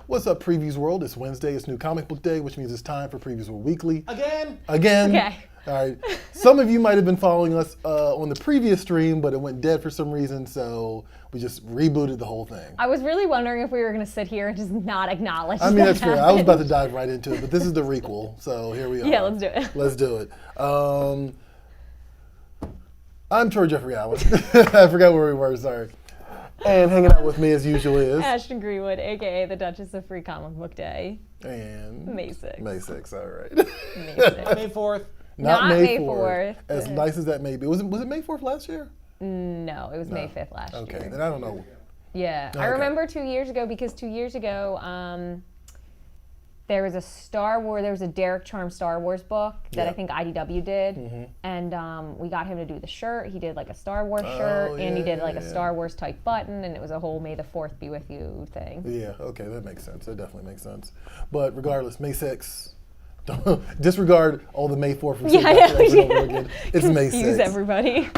What's up, Previews World? It's Wednesday. It's New Comic Book Day, which means it's time for Previews World Weekly. Again. Okay. All right. Some of you might have been following us on the previous stream, but it went dead for some reason, so we just rebooted the whole thing. I was really wondering if we were going to sit here and just not acknowledge I mean, that's fair. I was about to dive right into it, but this is the requel, so here we are. Yeah, let's do it. Let's do it. I'm Troy Jeffrey Allen. I forgot where we were, sorry. And hanging out with me as usual is Ashton Greenwood, aka the Duchess of Free Comic Book Day. And May 6th. May 6th, all right. May 6th. May 4th. Not May 4th. 4th. As nice as that may be. Was it May 4th last year? No, it was May 5th last year. Okay, then I don't know. Yeah, Okay. I remember 2 years ago because 2 years ago there was a Derek Charm Star Wars book that I think IDW did, and we got him to do the shirt. He did like a Star Wars shirt, and he did like a Star Wars type button, and it was a whole May the 4th be with you thing. Yeah, okay, that makes sense. That definitely makes sense. But regardless, May 6th, don't disregard all the May 4th from over and over again. It's May 6th. Confuse everybody.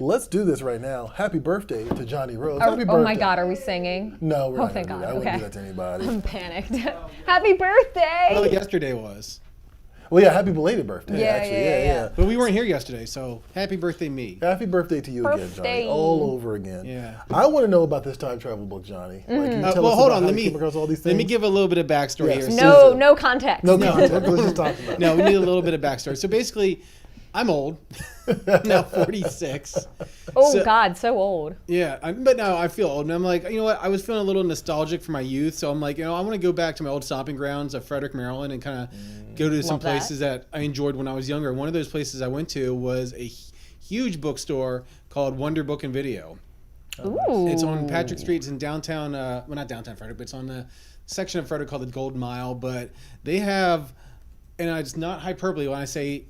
Let's do this right now. Happy birthday to Johnny Rose. Happy birthday. Oh my God, are we singing? No, we're not thank gonna do God. that. I wouldn't Okay. do that to anybody. I'm panicked. Happy birthday! Well, yesterday was. Well, yeah, happy belated birthday, Yeah, actually. yeah. But we weren't here yesterday, so happy birthday, me. Happy birthday to you again, Johnny. Birthday. All over again. Yeah. I want to know about this time travel book, Johnny. Like, can you tell Well, us hold about on. how Let you me came across all these things? let me give a little bit of backstory Yes. here. No context. No, let's just talk about it. No, we need a little bit of backstory. So basically, I'm old. Now 46. Oh So- God, so old. Yeah, but now I feel old, and I'm like, you know what? I was feeling a little nostalgic for my youth, so I'm like, I want to go back to my old stomping grounds of Frederick, Maryland, and kind of go to some Love that. places that I enjoyed when I was younger. One of those places I went to was a huge bookstore called Wonder Book and Video. Ooh. It's on Patrick Street. It's in downtown. Well, not downtown Frederick, but it's on the section of Frederick called the Golden Mile. But they have, and it's not hyperbole when I say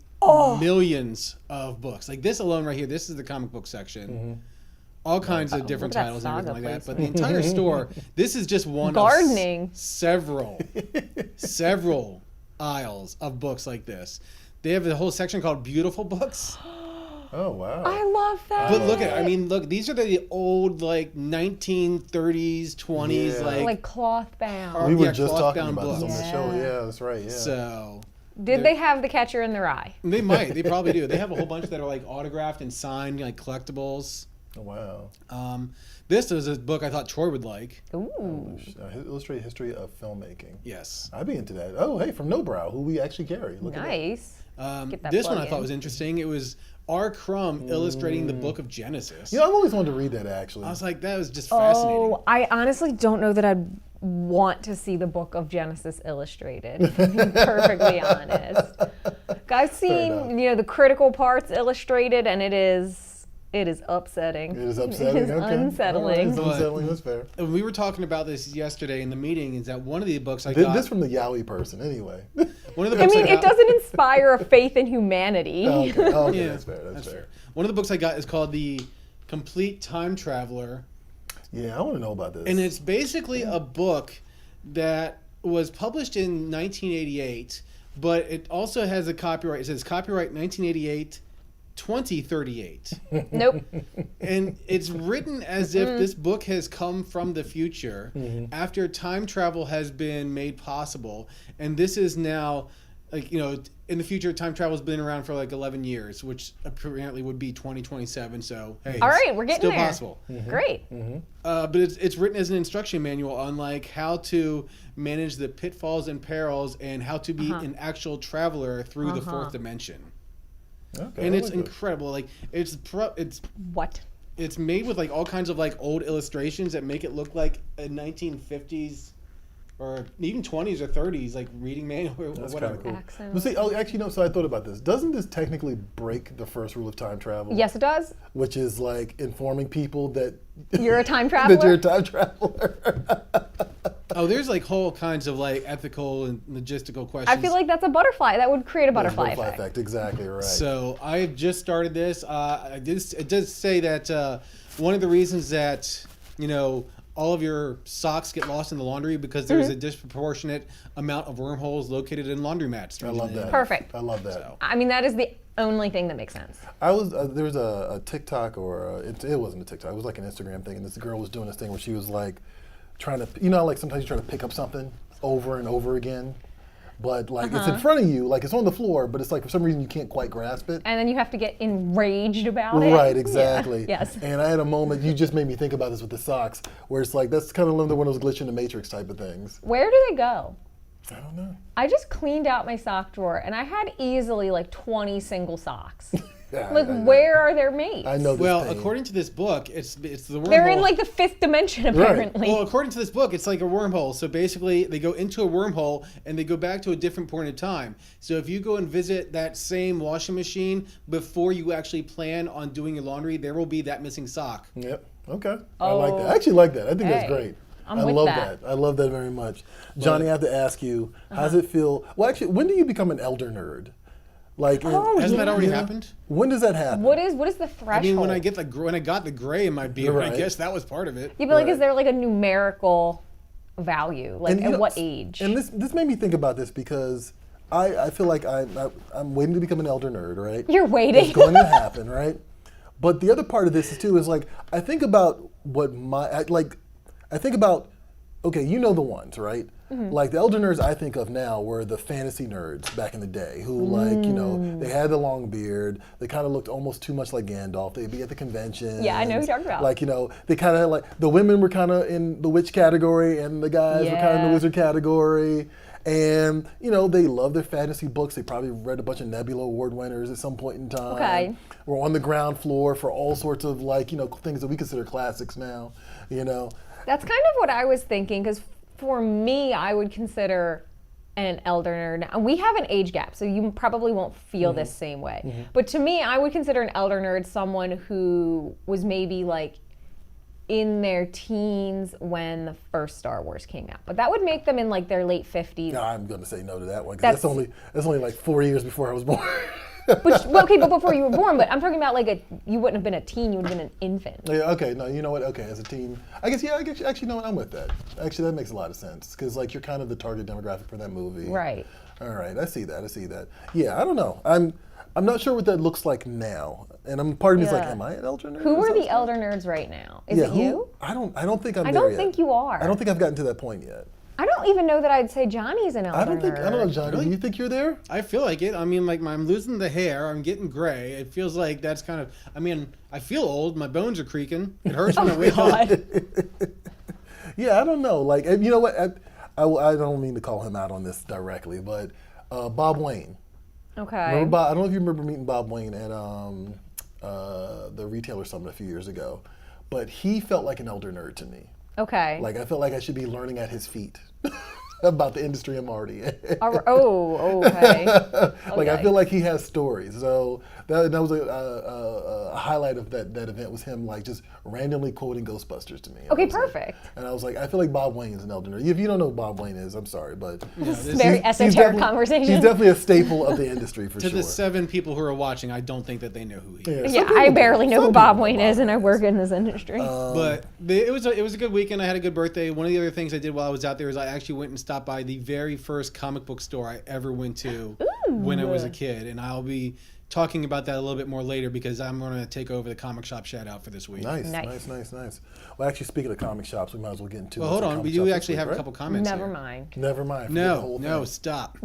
millions of books. Like this alone right here. This is the comic book section. All kinds of different Look at that titles and everything like saga that. But the entire store. This is just one Gardening. of several aisles of books like this. They have a whole section called Beautiful Books. Oh, wow. I love that. But look at, look, these are the old, like, 1930s, 20s, Yeah. like cloth bound. we were yeah, just talking cloth-bound about this on books. the show. Yeah, that's right. Yeah. So, Did they have the Catcher in their Eye? they might. They probably do. They have a whole bunch that are, like, autographed and signed, like, collectibles. Oh, wow. This is a book I thought Troy would like. Ooh. Illustrated History of Filmmaking. Yes. I'd be into that. Oh, hey, from No Brow, who we actually carry. Look at that. Nice. Get that This one plug I thought in. was interesting. It was R. Crumb illustrating the book of Genesis. You know, I've always wanted to read that, actually. I was like, that was just fascinating. Oh, I honestly don't know that I'd want to see the book of Genesis illustrated, if I'm being perfectly honest. I've seen, the critical parts illustrated, and it is upsetting. It is upsetting. It is Okay. unsettling. All right, it's unsettling. That's fair. And we were talking about this yesterday in the meeting, is that one of the books I This, got... this from the Yowie person, anyway. One of the I books mean, got, it doesn't inspire a faith in humanity. Okay, Yeah, that's fair. That's fair. One of the books I got is called The Complete Time Traveler. Yeah, I want to know about this. And it's basically a book that was published in 1988, but it also has a copyright. It says copyright 1988, 2038. Nope. And it's written as if this book has come from the future after time travel has been made possible. And this is now, like, in the future, time travel has been around for like 11 years, which apparently would be 2027. So, hey, All right, it's we're getting still there. possible. Great. But it's written as an instruction manual on like how to manage the pitfalls and perils and how to be an actual traveler through the fourth dimension. Okay, And I it's like that. incredible. Like it's What? it's made with like all kinds of like old illustrations that make it look like a 1950s or even 20s or 30s like reading manual or That's whatever. kind of cool. Accent. But see, actually, no. So I thought about this. Doesn't this technically break the first rule of time travel? Yes, it does. Which is like informing people that You're a time that you're a traveler. time traveler. Oh, there's like whole kinds of like ethical and logistical questions. I feel like that's a butterfly. That would create a butterfly effect. Exactly right. So I just started this. It does say that one of the reasons that all of your socks get lost in the laundry because there's a disproportionate amount of wormholes located in laundromats. I love that. Perfect. I love that. So. I mean, that is the only thing that makes sense. I was there was a TikTok or it wasn't a TikTok. It was like an Instagram thing, and this girl was doing this thing where she was like trying to, like sometimes you try to pick up something over and over again, but like it's in front of you, like it's on the floor, but it's like for some reason you can't quite grasp it. And then you have to get enraged about it. Right, exactly. Yeah. Yes. And I had a moment, you just made me think about this with the socks, where it's like, that's kind of one of those glitch in the matrix type of things. Where do they go? I don't know. I just cleaned out my sock drawer and I had easily like 20 single socks. Yeah, Like, I know. where are their mates? I know this Well, pain. according to this book, it's the wormhole. They're in like the 5th dimension, apparently. Well, according to this book, it's like a wormhole. So basically, they go into a wormhole and they go back to a different point in time. So if you go and visit that same washing machine before you actually plan on doing your laundry, there will be that missing sock. Yep. Okay. I like that. I actually like that. I think that's Hey, great. I'm I with love that. I love that very much. Johnny, I have to ask you, how does it feel? Well, actually, when do you become an elder nerd? Like, Hasn't that already yeah. happened? When does that happen? What is the threshold? I mean, when I got the gray in my beard, Right. I guess that was part of it. Yeah, but like, Right. is there like a numerical value? Like, And, you at know, what age? And this made me think about this because I feel like I'm waiting to become an elder nerd, right? You're waiting. It's going to happen, right? But the other part of this too is like I think about what I think about, okay, you know the ones, right? Mm-hmm. Like the elder nerds I think of now were the fantasy nerds back in the day who they had the long beard, they kind of looked almost too much like Gandalf, they'd be at the conventions. Yeah, I know who you're talking about. Like, they kind of like, the women were kind of in the witch category and the guys were kind of in the Yeah. wizard category. And, they love their fantasy books. They probably read a bunch of Nebula Award winners at some point in time. Okay. We're on the ground floor for all sorts of things that we consider classics now, That's kind of what I was thinking, because for me, I would consider an elder nerd. And we have an age gap, so you probably won't feel this same way. But to me, I would consider an elder nerd someone who was maybe like in their teens when the first Star Wars came out. But that would make them in like their late 50s. No, I'm going to say no to that one because that's only like 4 years before I was born. But before you were born, but I'm talking about like you wouldn't have been a teen, you would have been an infant. Yeah, okay, no, you know what? Okay, as a teen, I guess actually, no, I'm with that. Actually, that makes a lot of sense because like you're kind of the target demographic for that movie. Right. All right, I see that. Yeah, I don't know. I'm not sure what that looks like now, and part of me is like, am I an elder nerd? Who are the elder nerds right now? Is it you? I don't think I'm I there don't yet. think you are. I don't think I've gotten to that point yet. I don't even know that I'd say Johnny's an elder I don't nerd. know, Johnny. Really? Do you think you're there? I feel like it. I mean, like I'm losing the hair. I'm getting gray. It feels like that's kind of. I mean, I feel old. My bones are creaking. It hurts when I wake up. Yeah, I don't know. Like, you know what? I don't mean to call him out on this directly, but Bob Wayne. Okay. Remember Bob? I don't know if you remember meeting Bob Wayne at the Retailer Summit a few years ago, but he felt like an elder nerd to me. Okay. Like I felt like I should be learning at his feet about the industry I'm already in. Okay. Like I feel like he has stories. So that was a highlight of that event was him like just randomly quoting Ghostbusters to me. And Okay, I was like- perfect. and I was like, I feel like Bob Wayne is an elder nerd. If you don't know who Bob Wayne is, I'm sorry, but This is very esoteric definitely- conversation. He's definitely a staple of the industry for To sure. the 7 people who are watching, I don't think that they know who he is. Yeah, some Yeah, people I do. barely know Some who Bob people Wayne know is, and I work in this industry. But it was a good weekend. I had a good birthday. One of the other things I did while I was out there is I actually went and stopped by the very first comic book store I ever went to when I was a kid, and I'll be talking about that a little bit more later because I'm going to take over the comic shop shout out for this week. Nice. Well, actually, speaking of comic shops, we might as well get into. Well, hold what's a on. comic We shop do this actually week, have a right? couple comments Never here. mind. Never mind. forget the No, whole no, thing. stop.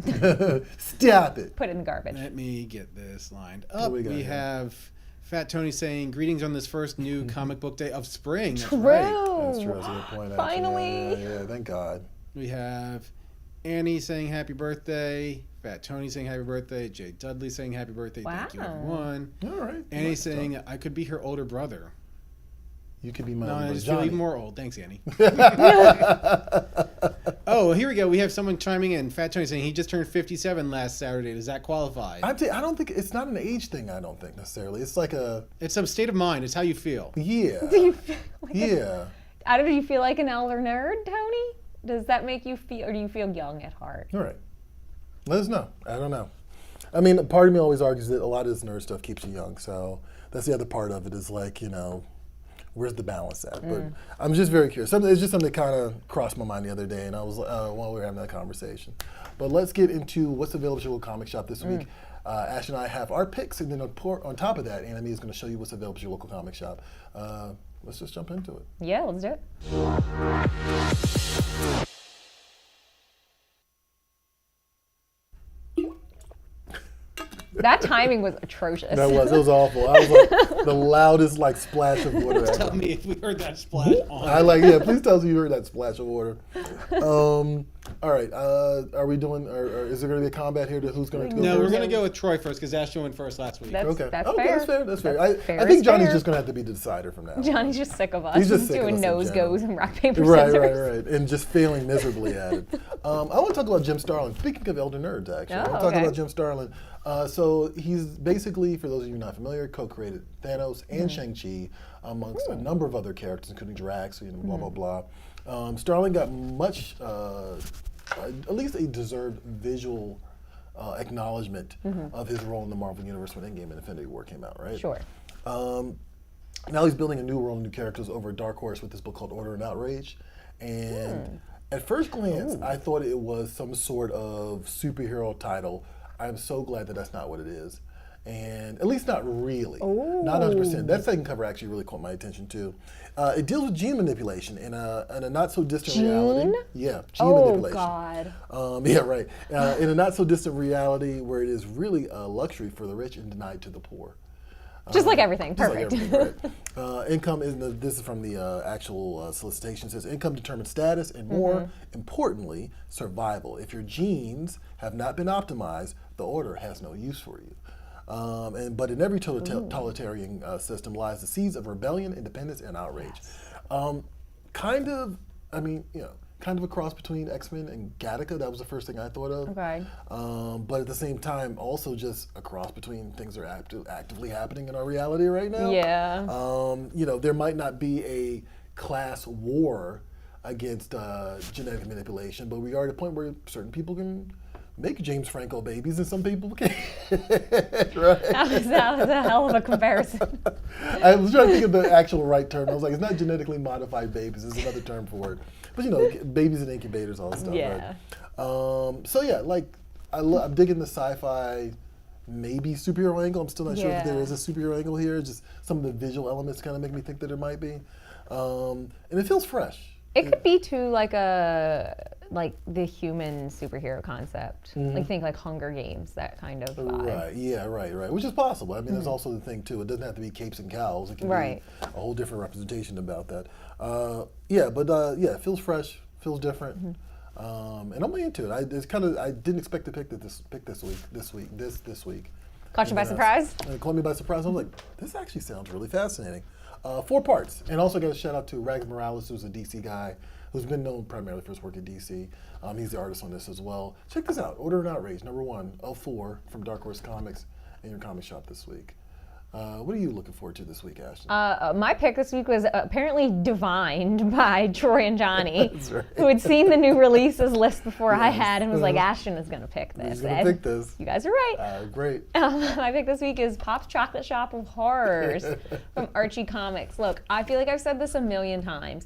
Stop it. Put it in the garbage. Let me get this lined What up. we got We here? have Fat Tony saying, greetings on this first new comic book day of spring. That's True. right. That's true. That's a good point. Actually. Finally. Yeah, thank God. We have Annie saying happy birthday. Fat Tony saying happy birthday. Jay Dudley saying happy birthday. Thank you, Wow. everyone. All right. Annie Nice saying I could be her older brother. you could be my No, older I just Johnny. feel even more old. Thanks, Annie. Oh, here we go. We have someone chiming in. Fat Tony saying he just turned 57 last Saturday. Does that qualify? I don't think it's not an age thing. I don't think necessarily. It's like a It's a state of mind. It's how you feel. yeah, Do you feel like yeah. I don't know, do you feel like an elder nerd, Tony? Does that make you feel, or do you feel young at heart? All right. Let us know. I don't know. I mean, part of me always argues that a lot of this nerd stuff keeps you young. So that's the other part of it is like, where's the balance at? But I'm just very curious. It's just something that kind of crossed my mind the other day, and I was while we were having that conversation. But let's get into what's available at your local comic shop this week. Ashton and I have our picks, and then on top of that, Anime is going to show you what's available at your local comic shop. let's just jump into it. Yeah, let's do it. That timing was atrocious. It was awful. I was like the loudest like splash of water ever. Tell me if we heard that splash on. Please tell us if you heard that splash of water. All right, are we doing, or is there going to be a combat here to who's going to go No, first? we're going to go with Troy first because Ashton went first last week. That's Okay, fair. that's fair. Fair I think is Johnny's fair. just going to have to be the decider from now. Johnny's just sick of us. He's just sick of doing us in nose general. goes and rock, paper, Right, scissors. and just failing miserably at it. I want to talk about Jim Starlin. Speaking of elder nerds, actually, I want to talk okay. about Jim Starlin. So he's basically, for those of you not familiar, co-created Thanos and Shang-Chi, amongst a number of other characters, including Drax, blah, blah, blah. Starlin got much, at least a deserved visual acknowledgement of his role in the Marvel Universe when Endgame and Infinity War came out, right? Sure. Now he's building a new world, new characters over at Dark Horse with this book called Order and Outrage. And at first glance, I thought it was some sort of superhero title. I'm so glad that that's not what it is. And at least not really. Not 100%. That second cover actually really caught my attention too. It deals with gene manipulation in a not so distant reality. Yeah, gene manipulation. God. Yeah, right. In a not so distant reality where it is really a luxury for the rich and denied to the poor. Just like everything. Just like Perfect. everything, right. Income is, this is from the actual solicitation, it says income determines status and more importantly, survival. If your genes have not been optimized, the order has no use for you. But in every totalitarian system lies the seeds of rebellion, independence, and outrage. Kind of a cross between X-Men and Gattaca. That was the first thing I thought of. Okay. But at the same time, also just a cross between things that are actively happening in our reality right now. Yeah. There might not be a class war against genetic manipulation, but we are at a point where certain people can make James Franco babies and some people can't. Right? That was a hell of a comparison. I was trying to think of the actual right term. I was like, it's not genetically modified babies. There's another term for it. But babies in incubators, all that stuff. Yeah. Right? So yeah, I'm digging the sci-fi, maybe superhero angle. I'm still not sure if there is a superhero angle here. Just some of the visual elements kind of make me think that there might be. And it feels fresh. It could be too like the human superhero concept. Like think like Hunger Games, that kind of vibe. Right, yeah, right. Which is possible. I mean, there's also the thing too, it doesn't have to be capes and cows. It can be a whole different representation about that. It feels fresh, feels different. And I'm way into it. I didn't expect to pick this week. Caught you by surprise? It caught me by surprise. I was like, this actually sounds really fascinating. 4 parts. And also got a shout out to Rags Morales, who's a DC guy, who's been known primarily for his work at DC. He's the artist on this as well. Check this out, Order and Outrage, #1 of 4 from Dark Horse Comics in your comic shop this week. What are you looking forward to this week, Ashton? My pick this week was apparently divined by Troy and Johnny, That's right. who had seen the new releases list before I had and was like, Ashton is going to pick this. He's going to pick this. You guys are right. Great. My pick this week is Pop's Chocolate Shop of Horrors from Archie Comics. Look, I feel like I've said this a million times.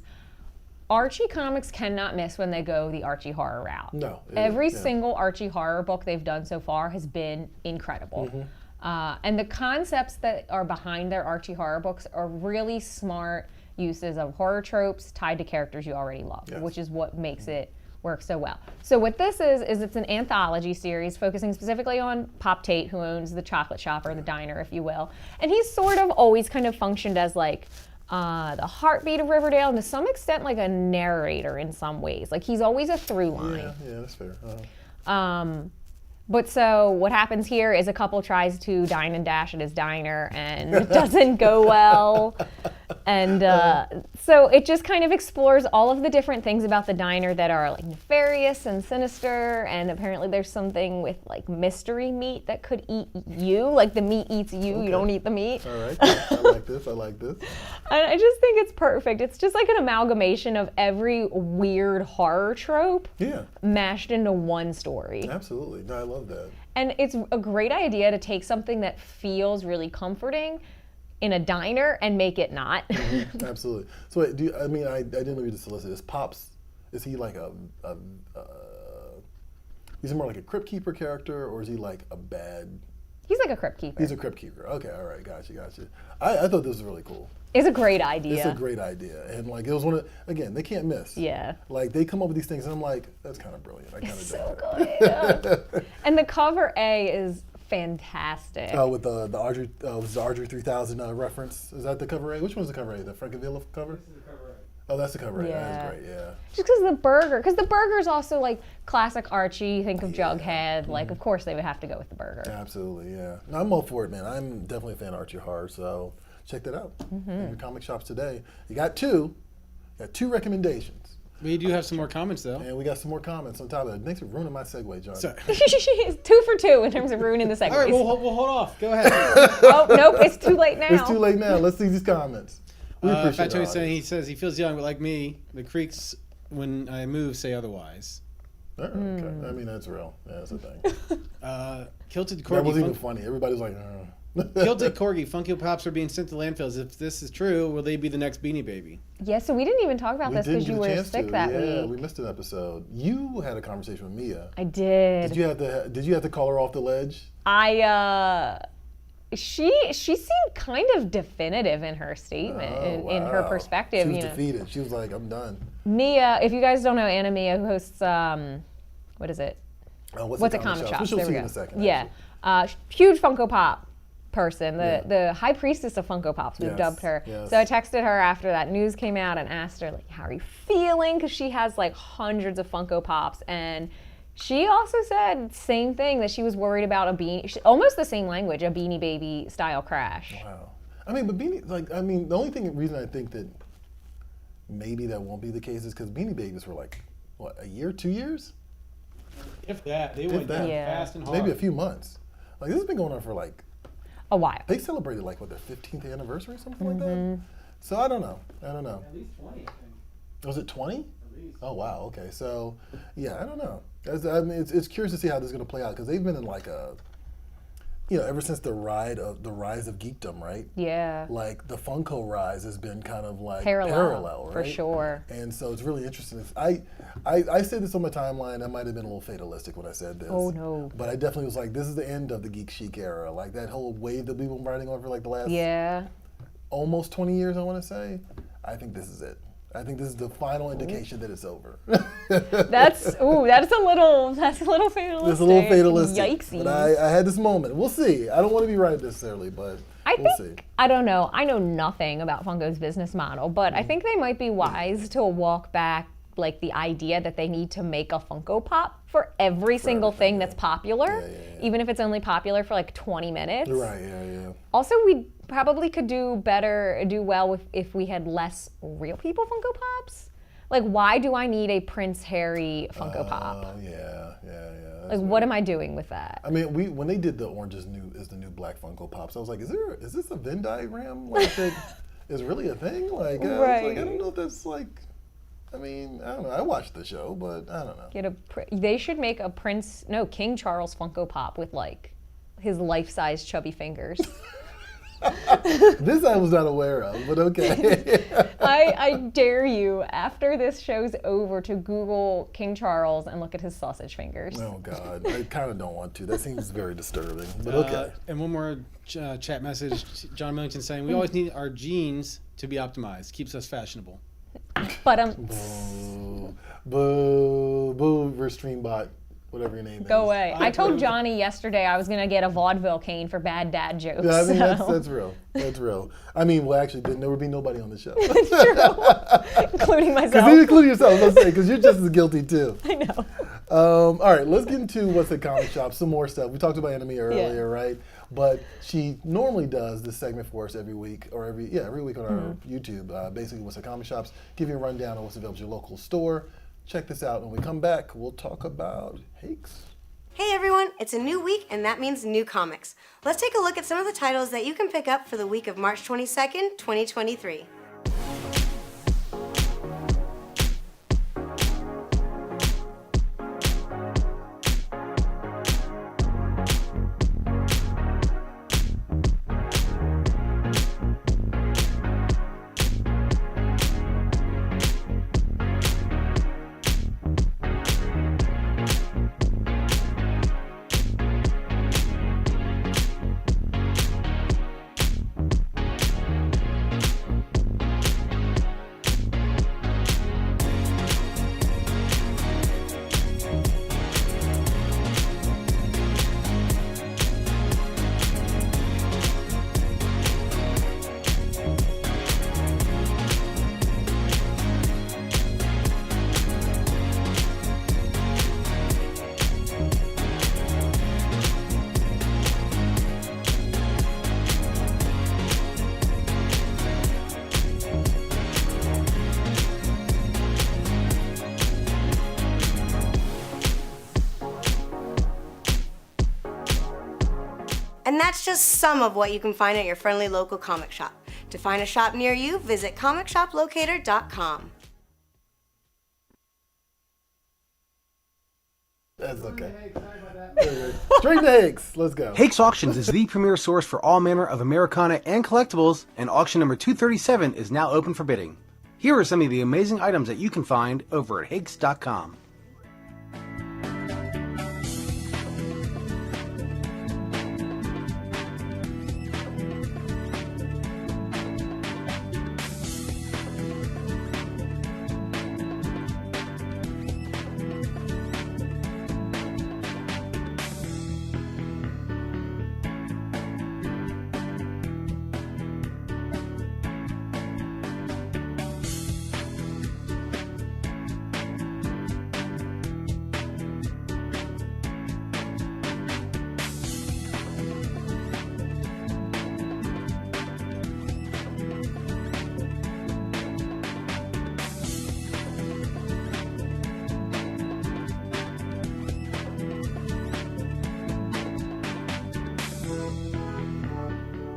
Archie Comics cannot miss when they go the Archie horror route. No. Every single Archie horror book they've done so far has been incredible. And the concepts that are behind their Archie horror books are really smart uses of horror tropes tied to characters you already love, which is what makes it work so well. So what this is it's an anthology series focusing specifically on Pop Tate, who owns the chocolate shop or the diner, if you will. And he's sort of always kind of functioned as like the heartbeat of Riverdale, and to some extent like a narrator in some ways. Like he's always a through line. Yeah, that's fair. But so what happens here is a couple tries to dine and dash at his diner and it doesn't go well. And so it just kind of explores all of the different things about the diner that are like nefarious and sinister. And apparently there's something with like mystery meat that could eat you. Like the meat eats you, you don't eat the meat. All right, I like this. And I just think it's perfect. It's just like an amalgamation of every weird horror trope mashed into one story. Absolutely. No, I love that. And it's a great idea to take something that feels really comforting in a diner and make it not. Absolutely. So wait, I didn't read the solicit. Is he like is he more like a crypt keeper character, or is he like a bad He's like a crypt keeper. He's a crypt keeper. Okay, all right, gotcha. I thought this was really cool. It's a great idea. It's a great idea, and like it was one of again they can't miss. Yeah. Like they come up with these things, and I'm like, that's kind of brilliant. I kind of So good. And the cover A is fantastic. Oh, with the Audrey, was the Audrey 3000 reference? Is that the cover A? Which one's the cover A? The Francavilla cover? This is the cover. Oh, that's the cover A. Yeah. That's great. Yeah. Just because the burger's also like classic Archie. Think of Jughead. Like, of course they would have to go with the burger. Absolutely. Yeah. No, I'm all for it, man. I'm definitely a fan of Archie Horror, so check that out in your comic shops today. You got two recommendations. We do have some more comments though. And we got some more comments on top of that. Thanks for ruining my segue, John. Sorry. It's 2 for 2 in terms of ruining the segues. All right, we'll hold off. Go ahead. Oh, nope, it's too late now. It's too late now. Let's see these comments. We appreciate Fat Joey's it. saying he says he feels young, but like me, the creaks when I move say otherwise. Okay. I mean, that's real. Yeah, that's a thing. Kilted That was even Corgi. funny. Everybody was like, Kilted Corgi. Funko Pops are being sent to landfills. If this is true, will they be the next Beanie Baby? Yeah, so we didn't even talk about We this didn't because get you a were chance sick to. that Yeah, week. we missed an episode. You had a conversation with Mia. I did. Did you have to call her off the ledge? She seemed kind of definitive in her statement, in her Wow. perspective. She was you know, defeated. She was like, I'm done. Mia. If you guys don't know Anna Mia, who hosts what is it? What's a comic shop? Which you'll There see we in go. a second. Yeah, actually. huge Funko Pop person, Yeah. the high priestess of Funko Pops. We've Yes, dubbed her. yes. So I texted her after that news came out and asked her like, "How are you feeling?" Because she has like hundreds of Funko Pops, and she also said same thing, that she was worried about almost the same language, a Beanie Baby style crash. Wow. I mean, but the only reason I think that maybe that won't be the case is because Beanie Babies were like, what, a year, 2 years? If that, they went that. down Yeah. fast and hard. Maybe a few months. Like, this has been going on for like, A while. they celebrated like, what, their 15th anniversary or something like Mm-hmm. that? So I don't know. At least 20, I think. Was it 20? At least. Oh, wow. Okay. So, yeah, I don't know. I mean, it's curious to see how this is going to play out because they've been in like ever since the rise of geekdom, right? Yeah. Like the Funko rise has been kind of like Parallel, right? for sure. And so it's really interesting. I said this on my timeline. I might have been a little fatalistic when I said this. Oh, no. But I definitely was like, this is the end of the geek chic era. Like that whole wave that we've been riding on for like the last almost 20 years, I want to say. I think this is it. I think this is the final indication that it's over. That's a little fatalistic. It's a little fatalistic. Yikesies. But I had this moment. We'll see. I don't want to be right necessarily, but we'll see. I don't know. I know nothing about Funko's business model, but Mm-hmm. I think they might be wise to walk back like the idea that they need to make a Funko Pop for every single thing that's popular, Yeah. even if it's only popular for like 20 minutes. Right, yeah. Also, we probably could do well if we had less real people Funko Pops. Like, why do I need a Prince Harry Funko Pop? Oh, yeah. Like, what am I doing with that? I mean, when they did the Orange is the new black Funko Pops, I was like, is this a Venn diagram like that is really a thing? Like, I was like, I don't know if that's like. I mean, I don't know. I watched the show, but I don't know. They should make a King Charles Funko Pop with like his life-size chubby fingers. This I was not aware of, but okay. I dare you, after this show's over, to Google King Charles and look at his sausage fingers. Oh God, I kind of don't want to. That seems very disturbing, but okay. And one more chat message. John Millington saying, we always need our genes to be optimized. Keeps us fashionable. But Boo, Restreambot, whatever your name is. go away. I told Johnny yesterday I was gonna get a vaudeville cane for bad dad jokes. Yeah, I mean so. that's real. That's real. I mean, well, actually, there would be nobody on the show. It's true, including myself. Including yourself, let's say, because you're just as guilty too. I know. All right, let's get into what's at comic shop. Some more stuff. We talked about Enemy earlier, right? But she normally does this segment for us every week, or every week on our YouTube. Basically, what's at comic shops. Give you a rundown on what's available at your local store. Check this out. When we come back, we'll talk about Hakes. Hey everyone, it's a new week and that means new comics. Let's take a look at some of the titles that you can pick up for the week of March 22nd, 2023. And that's just some of what you can find at your friendly local comic shop. To find a shop near you, visit comicshoplocator.com. That's okay. Straight to Hakes. Let's go. Hakes Auctions is the premier source for all manner of Americana and collectibles, and auction number 237 is now open for bidding. Here are some of the amazing items that you can find over at Hakes.com.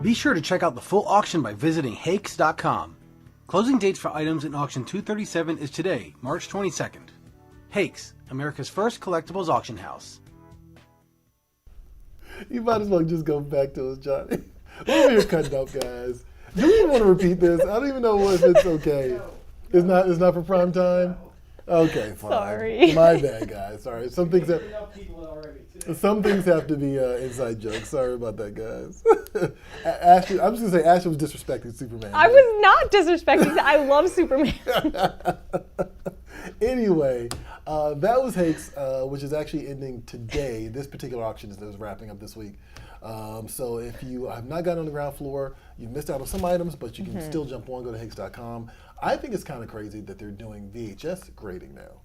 Be sure to check out the full auction by visiting Hakes.com. Closing dates for items in auction 237 is today, March 22nd. Hakes, America's first collectibles auction house. You might as well just go back to us, Johnny. We're over here cutting up, guys. Do we even want to repeat this? I don't even know if it's okay. It's not for prime time? Okay, fine. Sorry. My bad, guys. Sorry. Some things have to be inside jokes. Sorry about that, guys. Ashton, I'm just going to say Ashton was disrespecting Superman. I was not disrespecting. I love Superman. Anyway, that was Hakes, which is actually ending today. This particular auction is wrapping up this week. So if you have not gotten on the ground floor, you've missed out on some items, but you can still jump on, go to Hakes.com. I think it's kind of crazy that they're doing VHS grading now,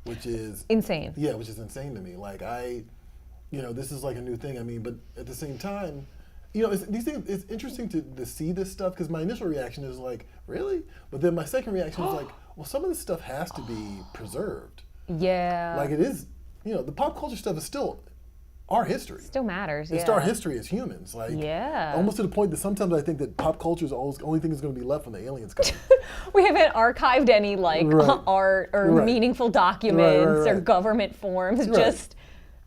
which is Insane. Yeah, which is insane to me. Like this is like a new thing. I mean, but at the same time, these things. It's interesting to see this stuff because my initial reaction is like, really? But then my second reaction is like, well, some of this stuff has to be preserved. Yeah. Like it is, the pop culture stuff is still our history. Still matters. It's our history as humans. Like, yeah. Almost to the point that sometimes I think that pop culture is the only thing that's going to be left when the aliens come. We haven't archived any art or meaningful documents or government forms. Just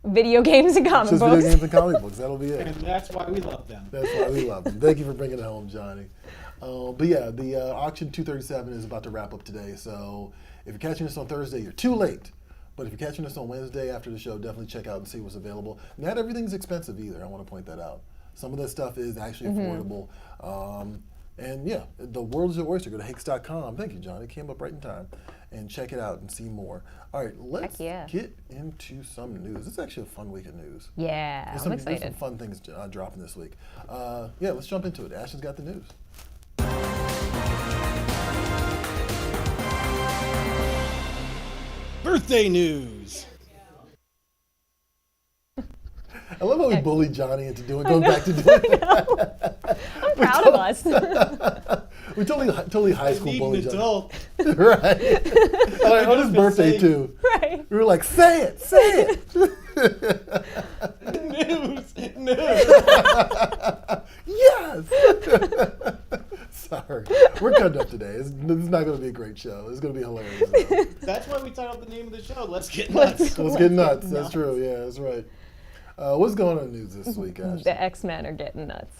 video games and comic Just books. video games and comic books. That'll be it. And that's why we love them. That's why we love them. Thank you for bringing it home, Johnny. But yeah, the auction 237 is about to wrap up today. So if you're catching this on Thursday, you're too late. But if you're catching us on Wednesday after the show, definitely check out and see what's available. Not everything's expensive either. I want to point that out. Some of that stuff is actually affordable. And yeah, the world is your oyster. Go to Hakes.com. Thank you, Johnny. Came up right in time. And check it out and see more. All right, let's get into some news. This is actually a fun week of news. Yeah, I'm excited. There's some fun things dropping this week. Yeah, let's jump into it. Ashton's got the news. Birthday news. I love how we bullied Johnny into going back to doing that. I'm proud of us. We totally high school bullied Johnny. Adult. Right. On his birthday too. Right. We were like, say it. News. Yes. Sorry. We're cutting up today. This is not going to be a great show. It's going to be hilarious. That's why we titled the name of the show, Let's Get Nuts. Let's get nuts. That's true. Yeah, that's right. What's going on in the news this week, Ashton? The X-Men are getting nuts.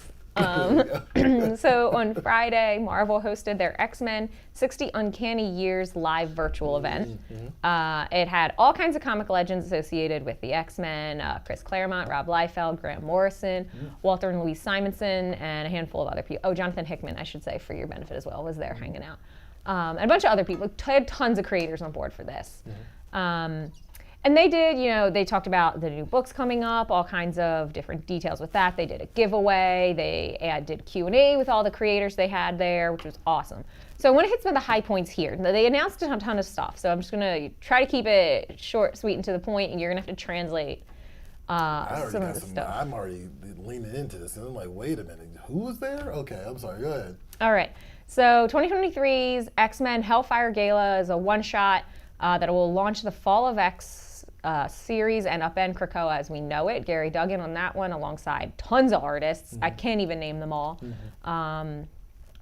So on Friday, Marvel hosted their X-Men 60 Uncanny Years live virtual event. It had all kinds of comic legends associated with the X-Men, Chris Claremont, Rob Liefeld, Grant Morrison, Walter and Louise Simonson, and a handful of other people. Oh, Jonathan Hickman, I should say, for your benefit as well, was there hanging out. And a bunch of other people. Had tons of creators on board for this. And they did, they talked about the new books coming up, all kinds of different details with that. They did a giveaway. They did Q&A with all the creators they had there, which was awesome. So I want to hit some of the high points here. They announced a ton of stuff, so I'm just going to try to keep it short, sweet, and to the point, and you're going to have to translate some of the stuff. I'm already leaning into this, and I'm like, wait a minute, who was there? Okay, I'm sorry, go ahead. All right. So 2023's X-Men Hellfire Gala is a one-shot that will launch the Fall of X series and upend Krakoa as we know it. Gary Duggan on that one alongside tons of artists. I can't even name them all.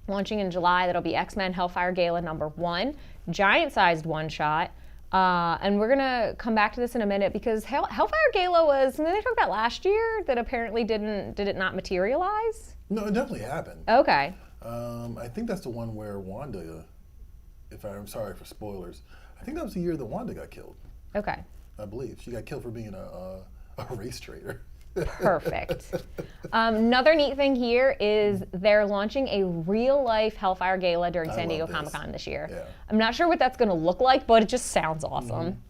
Launching in July, that'll be X-Men Hellfire Gala #1, giant-sized one-shot. And we're gonna come back to this in a minute because Hellfire Gala was something they talked about last year that apparently did it not materialize? No, it definitely happened. Okay. I think that's the one where Wanda, I'm sorry for spoilers, I think that was the year that Wanda got killed. Okay. I believe she got killed for being a race traitor. Perfect. Another neat thing here is they're launching a real-life Hellfire Gala during San Diego Comic-Con this year. Yeah. I'm not sure what that's going to look like, but it just sounds awesome.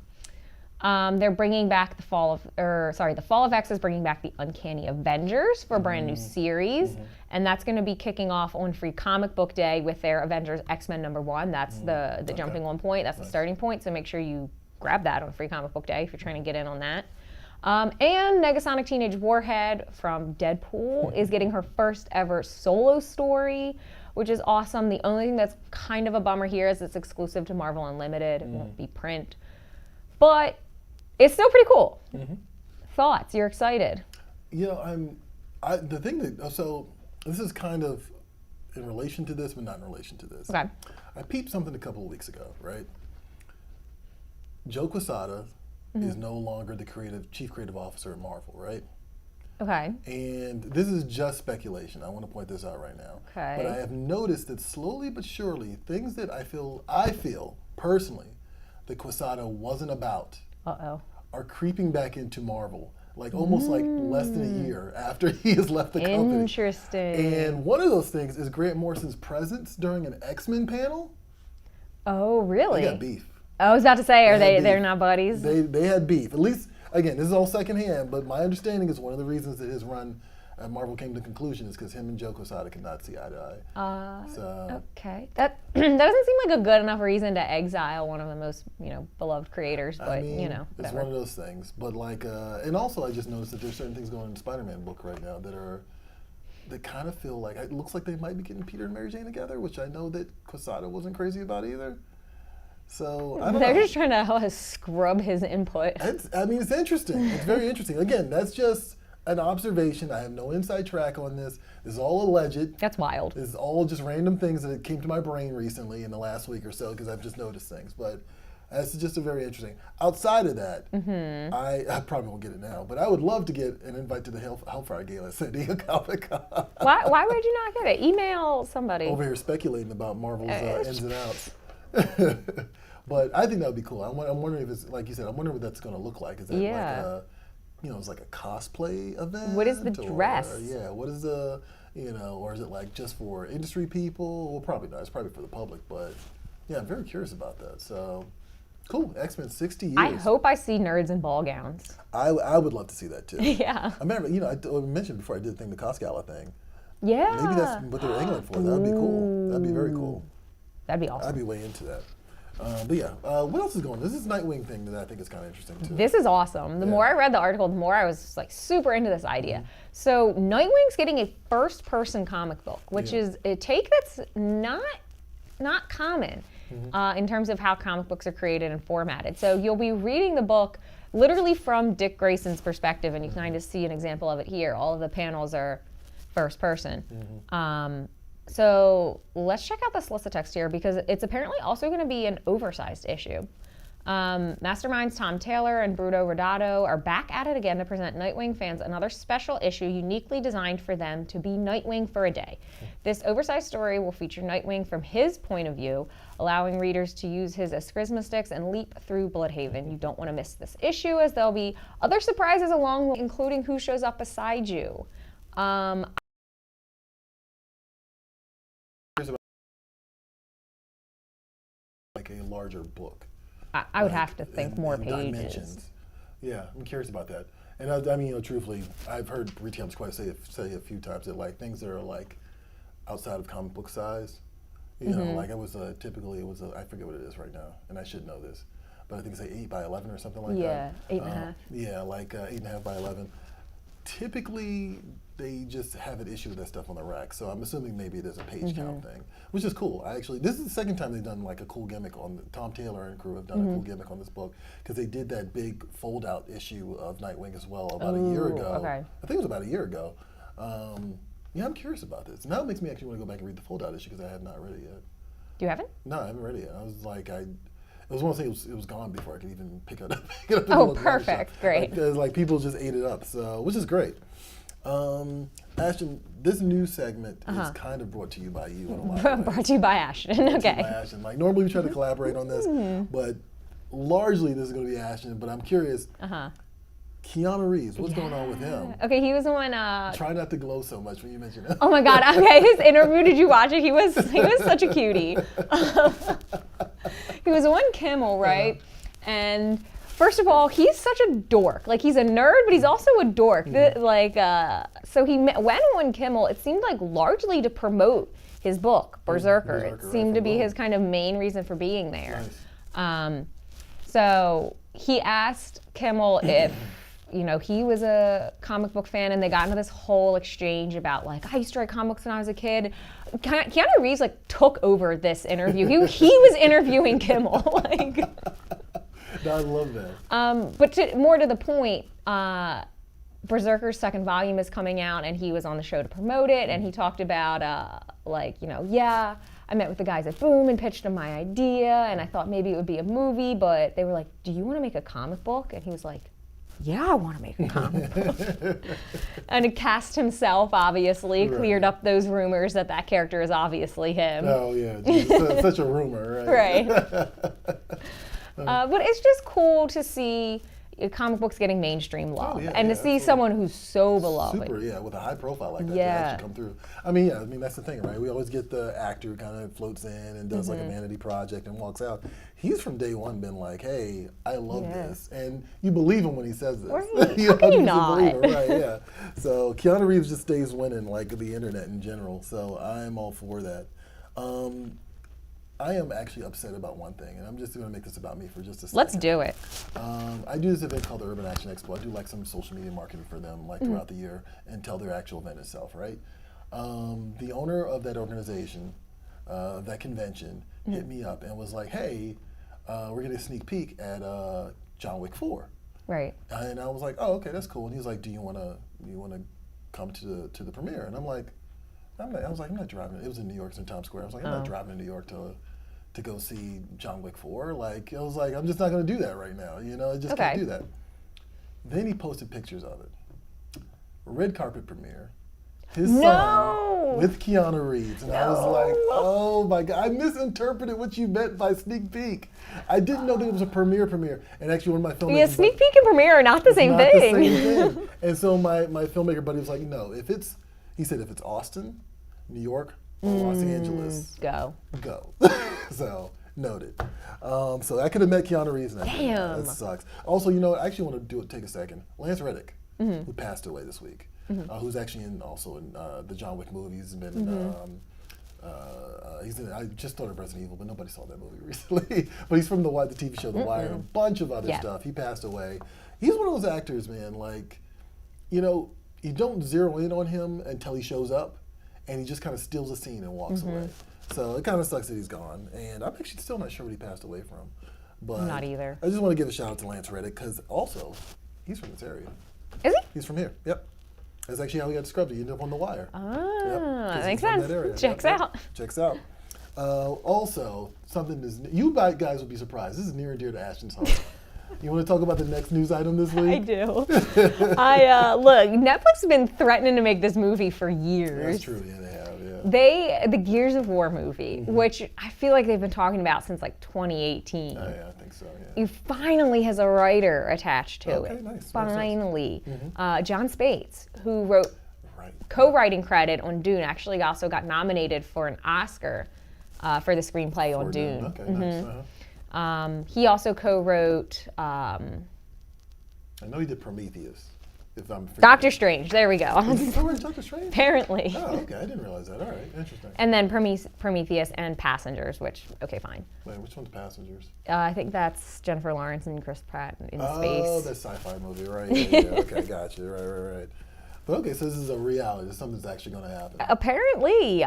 They're bringing back the Fall of X is bringing back the Uncanny Avengers for a brand new series, and that's going to be kicking off on Free Comic Book Day with their Avengers X-Men #1. That's the jumping on point. That's the starting point. So make sure you grab that on Free Comic Book Day if you're trying to get in on that. And Negasonic Teenage Warhead from Deadpool is getting her first ever solo story, which is awesome. The only thing that's kind of a bummer here is it's exclusive to Marvel Unlimited. It won't be print. But it's still pretty cool. Thoughts? You're excited? You know, so this is kind of in relation to this, but not in relation to this. Okay. I peeped something a couple of weeks ago, right? Joe Quesada is no longer the chief creative officer at Marvel, right? Okay. And this is just speculation. I want to point this out right now. Okay. But I have noticed that slowly but surely, things that I feel personally that Quesada wasn't about are creeping back into Marvel. Like almost like less than a year after he has left the company. Interesting. And one of those things is Grant Morrison's presence during an X-Men panel. Oh, really? They got beef. I was about to say, they're beef. not buddies? They had beef. At least, again, this is all secondhand, but my understanding is one of the reasons that his run at Marvel came to conclusion is because him and Joe Quesada could not see eye to eye. Okay. That doesn't seem like a good enough reason to exile one of the most, beloved creators, but, I mean, whatever. it's one of those things. But like, and also I just noticed that there's certain things going in the Spider-Man book right now that kind of feel like, it looks like they might be getting Peter and Mary Jane together, which I know that Quesada wasn't crazy about either. So I don't know. They're just trying to scrub his input. It's interesting. It's very interesting. Again, that's just an observation. I have no inside track on this. This is all alleged. That's wild. This is all just random things that came to my brain recently in the last week or so because I've just noticed things. But that's just a very interesting. Outside of that, I probably won't get it now, but I would love to get an invite to the Hellfire Gala at San Diego Comic-Con. Why would you not get it? Email somebody. Over here speculating about Marvel's ins and outs. But I think that would be cool. I'm wondering if it's, like you said, I'm wondering what that's going to look like. Is that it's like a cosplay event? What is the dress? What is the, or is it like just for industry people? Well, probably not. It's probably for the public, but yeah, I'm very curious about that. So, cool. X-Men 60 years. I hope I see nerds in ball gowns. I would love to see that too. Yeah. I remember, I mentioned before I did the Cos Gala thing. Yeah. Maybe that's what they're angling for. That would be cool. That'd be very cool. That'd be awesome. I'd be way into that. But yeah, what else is going on? This is Nightwing thing that I think is kind of interesting too. This is awesome. The more I read the article, the more I was super into this idea. So Nightwing's getting a first-person comic book, which is a take that's not common in terms of how comic books are created and formatted. So you'll be reading the book literally from Dick Grayson's perspective, and you kind of see an example of it here. All of the panels are first person. So let's check out this list of text here because it's apparently also going to be an oversized issue. Masterminds Tom Taylor and Bruno Rodato are back at it again to present Nightwing fans another special issue uniquely designed for them to be Nightwing for a day. This oversized story will feature Nightwing from his point of view, allowing readers to use his Charisma sticks and leap through Bloodhaven. You don't want to miss this issue as there'll be other surprises along, including who shows up beside you. Like a larger book. I would have to think more pages. Dimensions. Yeah, I'm curious about that. And I mean, truthfully, I've heard retailers quite say a few times that like things that are like outside of comic book size. Like it was typically I forget what it is right now, and I should know this, but I think it's like 8 by 11 or something like that. Yeah, 8.5. Yeah, like 8.5 by 11. typically they just have an issue with that stuff on the rack. So I'm assuming maybe there's a page count thing, which is cool. This is the second time they've done like a cool gimmick on Tom Taylor and crew have done a cool gimmick on this book, because they did that big fold out issue of Nightwing as well about a year ago. Okay. I think it was about a year ago. Yeah, I'm curious about this. Now it makes me actually want to go back and read the fold out issue because I have not read it yet. You haven't? No, I haven't read it yet. I was like, it was one of those things, it was gone before I could even pick it up. pick it up Oh, perfect. Great. Because like people just ate it up, so which is great. Ashton, this new segment is kind of brought to you by you in a lot of ways. Brought to you by Ashton. Brought to you Okay. by Ashton. Like normally we try to collaborate on this, but largely this is going to be Ashton. But I'm curious. Keanu Reeves, what's going on with him? Okay, he was the one. Try not to glow so much when you mention him. Oh my God. Okay, his interview. Did you watch it? He was such a cutie. He was on Kimmel, right? And first of all, he's such a dork. Like he's a nerd, but he's also a dork. So he went on Kimmel. It seemed like largely to promote his book, Berserker. It seemed to be his kind of main reason for being there. Nice. So he asked Kimmel if he was a comic book fan, and they got into this whole exchange about like, I used to write comics when I was a kid. Keanu Reeves like took over this interview. He was interviewing Kimmel. Like, I love that. but more to the point, Berserker's second volume is coming out, and he was on the show to promote it, and he talked about I met with the guys at Boom and pitched them my idea, and I thought maybe it would be a movie, but they were like, do you want to make a comic book? And he was like, yeah, I want to make a comic book. And it cast himself, obviously, cleared up those rumors that character is obviously him. Oh, yeah. Geez, such a rumor, right? Right. But it's just cool to see comic books getting mainstream love, and to see someone who's so beloved. Super, with a high profile like that to actually come through. I mean, that's the thing, right? We always get the actor who kind of floats in and does like a vanity project and walks out. He's from day one been like, hey, I love this. And you believe him when he says this. Right. You How can you not? believe him, right, yeah. So Keanu Reeves just stays winning like the internet in general. So I'm all for that. I am actually upset about one thing, and I'm just going to make this about me for just a second. Let's do it. I do this event called the Urban Action Expo. I do like some social media marketing for them like throughout the year until their actual event itself, right? The owner of that organization, that convention, hit me up and was like, hey, we're getting a sneak peek at John Wick 4. Right. And I was like, oh, okay, that's cool. And he was like, do you want to come to the premiere? And I'm like, I'm not driving. It was in New York, it's in Times Square. I was like, I'm not driving to New York to go see John Wick 4. Like, I was like, I'm just not going to do that right now. I just can't do that. Then he posted pictures of it. Red carpet premiere. His son with Keanu Reeves. And I was like, oh my God, I misinterpreted what you meant by sneak peek. I didn't know that it was a premiere. And actually one of my filmmakers... Yeah, sneak peek and premiere are not the same thing. And so my filmmaker buddy was like, no, he said if it's Austin, New York, or Los Angeles, go. So noted. So I could have met Keanu Reeves. Damn. That sucks. Also, I actually want to take a second. Lance Reddick, who passed away this week, who's actually in the John Wick movies. He's been I just started Resident Evil, but nobody saw that movie recently. But he's from the TV show The Wire, and a bunch of other stuff. He passed away. He's one of those actors, man. Like, you don't zero in on him until he shows up, and he just kind of steals a scene and walks away. So it kind of sucks that he's gone, and I'm actually still not sure what he passed away from. But I'm not either. I just want to give a shout out to Lance Reddick, because also, he's from this area. Is he? He's from here, yep. That's actually how he got scrubbed. He ended up on The Wire. That makes sense. Checks out. Checks out. Also, you guys will be surprised. This is near and dear to Ashton's heart. You want to talk about the next news item this week? I do. Look, Netflix has been threatening to make this movie for years. That's true, yeah, they have, yeah. The Gears of War movie, which I feel like they've been talking about since like 2018. Oh yeah, I think so, yeah. It finally has a writer attached to it. Nice. Finally. John Spates, who co-writing credit on Dune, actually also got nominated for an Oscar for the screenplay on Dune. Okay, nice. He also co-wrote... I know he did Prometheus. Doctor Strange, there we go. Doctor Strange? Apparently. Oh, okay, I didn't realize that. All right, interesting. And then Prometheus and Passengers, which, okay, fine. Wait, which one's Passengers? I think that's Jennifer Lawrence and Chris Pratt in space. Oh, that sci-fi movie, right? Yeah. Okay, gotcha. Right. But okay, so this is a reality. This is something that's actually going to happen. Apparently,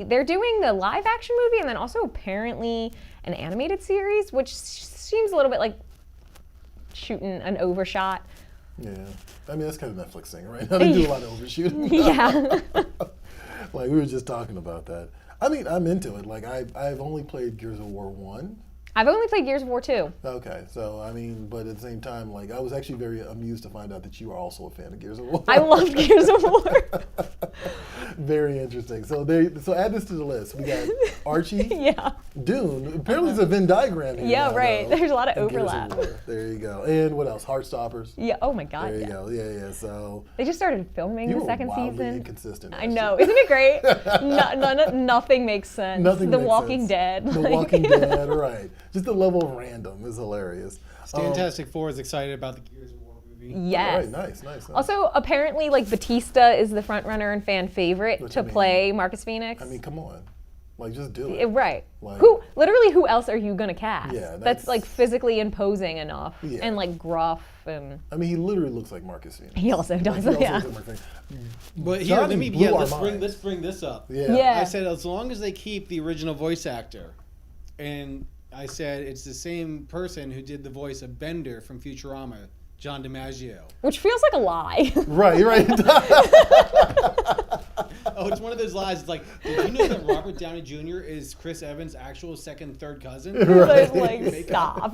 they're doing the live action movie and then also apparently an animated series, which seems a little bit like shooting an overshot. Yeah, I mean that's kind of Netflix thing, right? They do a lot of overshooting. Yeah. Like we were just talking about that. I mean, I'm into it. Like I've only played Gears of War 1. I've only played Gears of War 2. Okay, so I mean, but at the same time, like I was actually very amused to find out that you are also a fan of Gears of War. I love Gears of War. Very interesting. So add this to the list. We got Archie, Yeah. Dune. Apparently, there's a Venn diagram here. Yeah, now, right. though, There's a lot of in Gears overlap. War. There you go. And what else? Heartstoppers. Yeah. Oh my God. There you Yeah. go. Yeah. So They just started filming you the were second wildly season. inconsistent. I know. Isn't it great? Nothing makes sense. Nothing The makes Walking sense. Dead. The like- Walking Dead. Right. Just the level of random is hilarious. Fantastic Four is excited about the Gears of War movie. Yes. All right. Nice. Also, apparently, like Batista is the front runner and fan favorite What to you mean? play Marcus Phoenix. I mean, come on. Like, just do it. Right. Like- Who else are you gonna cast? Yeah, that's that's- like physically imposing enough Yeah. and like gruff and I mean, he literally looks like Marcus Phoenix. he also does. He also Yeah. looks like Marcus Phoenix. But here, Johnny blew our let's minds. bring this up. Yeah. Yeah. I said as long as they keep the original voice actor, and I said it's the same person who did the voice of Bender from Futurama, John DiMaggio. Which feels like a lie. Right. Oh, it's one of those lies. It's like, did you know that Robert Downey Jr. is Chris Evans' actual third cousin? But, like, stop.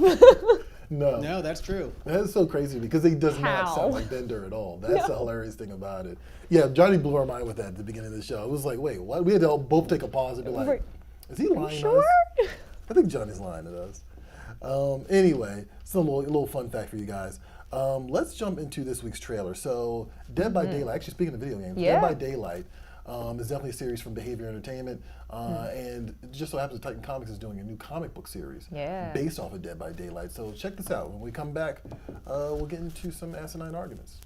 No. No, that's true. That's so crazy because he does not How? sound like Bender at all. That's the hilarious thing about it. Yeah, Johnny blew our mind with that at the beginning of the show. It was like, wait, what? We had to all both take a pause and be like, Right. is he lying to Sure. us? I think Johnny's lying to us. Anyway, some little fun fact for you guys. Let's jump into this week's trailer. So, Dead by Daylight, actually speaking of video games, Yeah. Dead by Daylight is definitely a series from Behavior Entertainment. And it just so happens Titan Comics is doing a new comic book series Yeah. based off of Dead by Daylight. So check this out. When we come back, we'll get into some asinine arguments.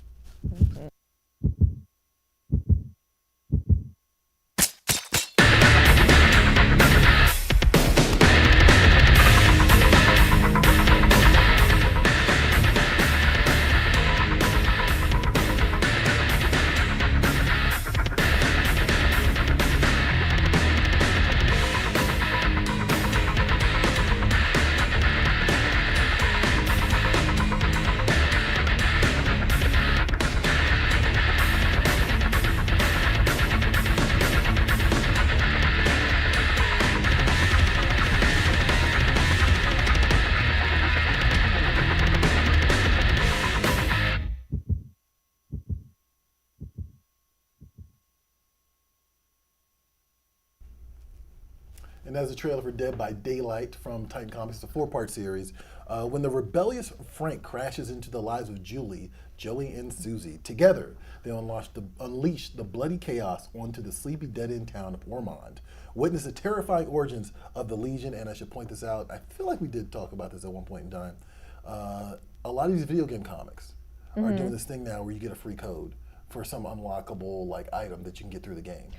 And that's a trailer for Dead by Daylight from Titan Comics. It's a 4-part series. When the rebellious Frank crashes into the lives of Julie, Joey, and Susie, together they unleash the bloody chaos onto the sleepy dead-end town of Ormond. Witness the terrifying origins of the Legion, and I should point this out, I feel like we did talk about this at one point in time. A lot of these video game comics are doing this thing now where you get a free code for some unlockable item that you can get through the game.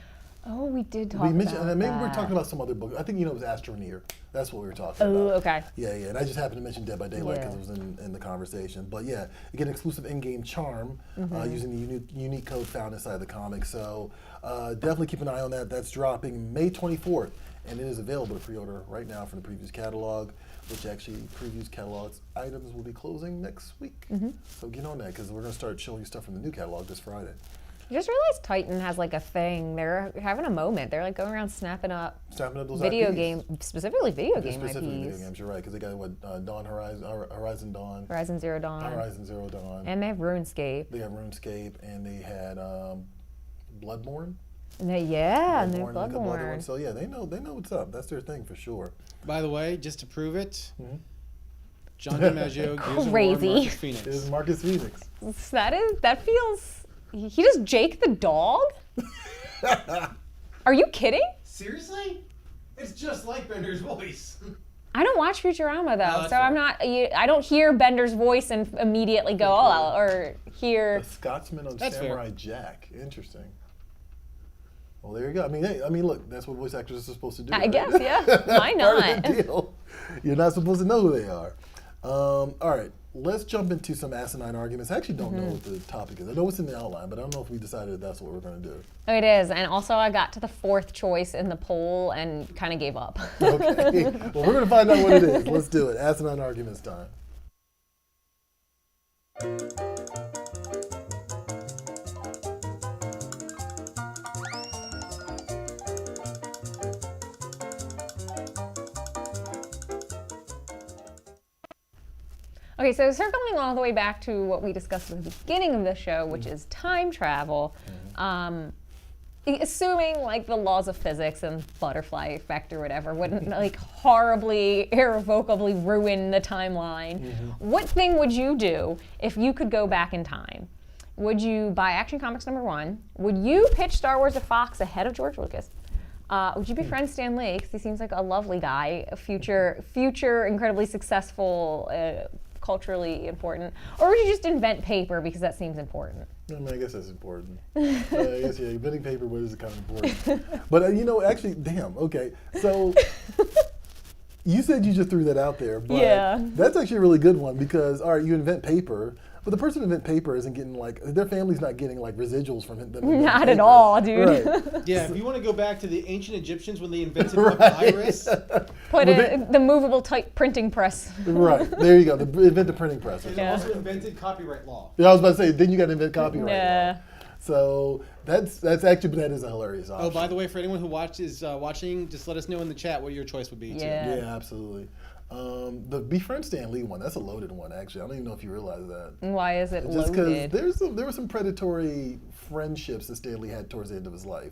Oh, we did talk We mentioned, about and maybe that. we're talking about some other book. I think it was Astroneer. That's what we were talking Oh, about. okay. Yeah, and I just happened to mention Dead by Daylight because Yeah. it was in the conversation. But yeah, you get an exclusive in-game charm using the unique code found inside the comic. So definitely keep an eye on that. That's dropping May 24th, and it is available to pre-order right now from the Previews catalog, which actually Previews catalog's items will be closing next week. So get on that because we're going to start showing you stuff from the new catalog this Friday. I just realized Titan has like a thing. They're having a moment. They're like going around snapping up Snapping up those video IPs. game, specifically video Yeah, game specifically IPs. video games, you're right, because they got Horizon Dawn, Horizon Zero Dawn. Horizon Zero Dawn. And they have RuneScape. They got RuneScape, and they had Bloodborne. And they have They got Bloodborne. So yeah, they know what's up. That's their thing for sure. By the way, just to prove it, Mm-hmm. John DiMaggio, Gears of War, Crazy. Marcus Phoenix. It is Marcus Phoenix. That feels. He does Jake the dog? Are you kidding? Seriously? It's just like Bender's voice. I don't watch Futurama though, that's so fair. I'm not. I don't hear Bender's voice and immediately go, oh, or hear. A Scotsman on That's fair. Samurai Jack. Interesting. Well, there you go. I mean, look, that's what voice actors are supposed to do. I right? guess, yeah. Why Part of not? the deal. You're not supposed to know who they are. All right. let's jump into some asinine arguments. I actually don't know what the topic is. I know it's in the outline, but I don't know if we decided that's what we're going to do. Oh, it is. And also I got to the 4th choice in the poll and kind of gave up. Okay. Well, we're going to find out what it is. Let's do it. Asinine arguments time. Okay, so circling all the way back to what we discussed at the beginning of the show, which is time travel, assuming like the laws of physics and butterfly effect or whatever wouldn't like horribly, irrevocably ruin the timeline, what thing would you do if you could go back in time? Would you buy Action Comics #1? Would you pitch Star Wars to Fox ahead of George Lucas? Would you befriend Stan Lee? Because he seems like a lovely guy, a future incredibly successful, culturally important. Or would you just invent paper because that seems important? I mean, I guess that's important. I guess, yeah, inventing paper is kind of important. But, you know, actually, damn, okay. So, you said you just threw that out there, but that's actually a really good one because, all right, you invent paper, but the person who invent paper isn't getting, like, their family's not getting, like, residuals from them. Not at all, dude. Right. Yeah, if you want to go back to the ancient Egyptians when they invented papyrus. Put the movable type printing press. Right, there you go, invent the printing press. They also invented copyright law. Yeah, I was about to say, then you got to invent copyright Yeah. law. So that's actually, that is a hilarious option. Oh, by the way, for anyone who watching, just let us know in the chat what your choice would be. Yeah. Yeah, absolutely. The befriend Stan Lee one, that's a loaded one, actually. I don't even know if you realize that. Why is it Just loaded? because there were some predatory friendships that Stan Lee had towards the end of his life.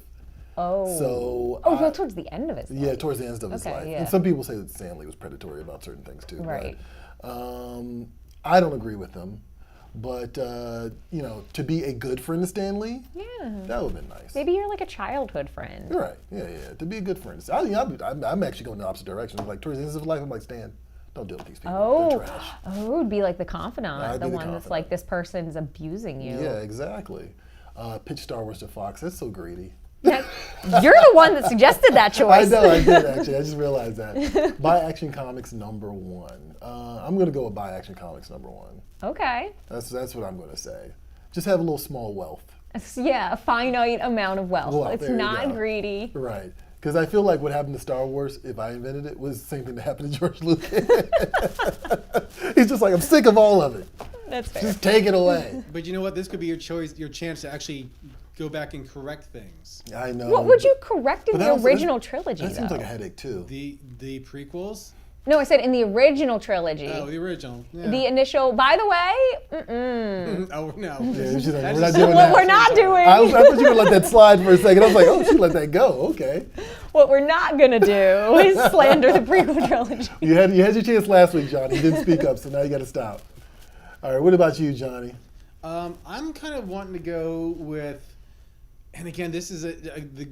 Oh. So well, towards the end of his life. Yeah, towards the end of his life. yeah. And some people say that Stan Lee was predatory about certain things too. Right. But, I don't agree with them. But, you know, to be a good friend to Stan Lee, that would have been nice. Maybe you're like a childhood friend. Right, yeah. To be a good friend. I'm actually going the opposite direction. Like, towards the end of his life, I'm like, Stan, don't deal with these people. They're trash. Oh, it would be like the confidant, I'd the be the one that's confidant. like, this person's abusing you. Yeah, exactly. Pitch Star Wars to Fox. That's so greedy. You're the one that suggested that choice. I know, I did actually. I just realized that. Buy Action Comics #1. I'm going to go with Buy Action Comics #1. Okay. That's what I'm going to say. Just have a little small wealth. Yeah, a finite amount of wealth. Well, It's there you not go. greedy. Right. Because I feel like what happened to Star Wars, if I invented it, was the same thing that happened to George Lucas. He's just like, I'm sick of all of it. That's fair. Just take it away. But you know what? This could be your chance to actually go back and correct things. I know. What would you correct in But the that also- original trilogy, That seems though? like a headache, too. The prequels? No, I said in the original trilogy. Oh, the original. Yeah. The initial, by the way, Oh, no. Yeah, she's like, That's we're not just doing what that. we're not doing. I thought you were going to let that slide for a second. I was like, oh, she let that go. Okay. What we're not going to do is slander the prequel trilogy. You had your chance last week, Johnny. You didn't speak up, so now you got to stop. All right, what about you, Johnny? I'm kind of wanting to go with, and again, this is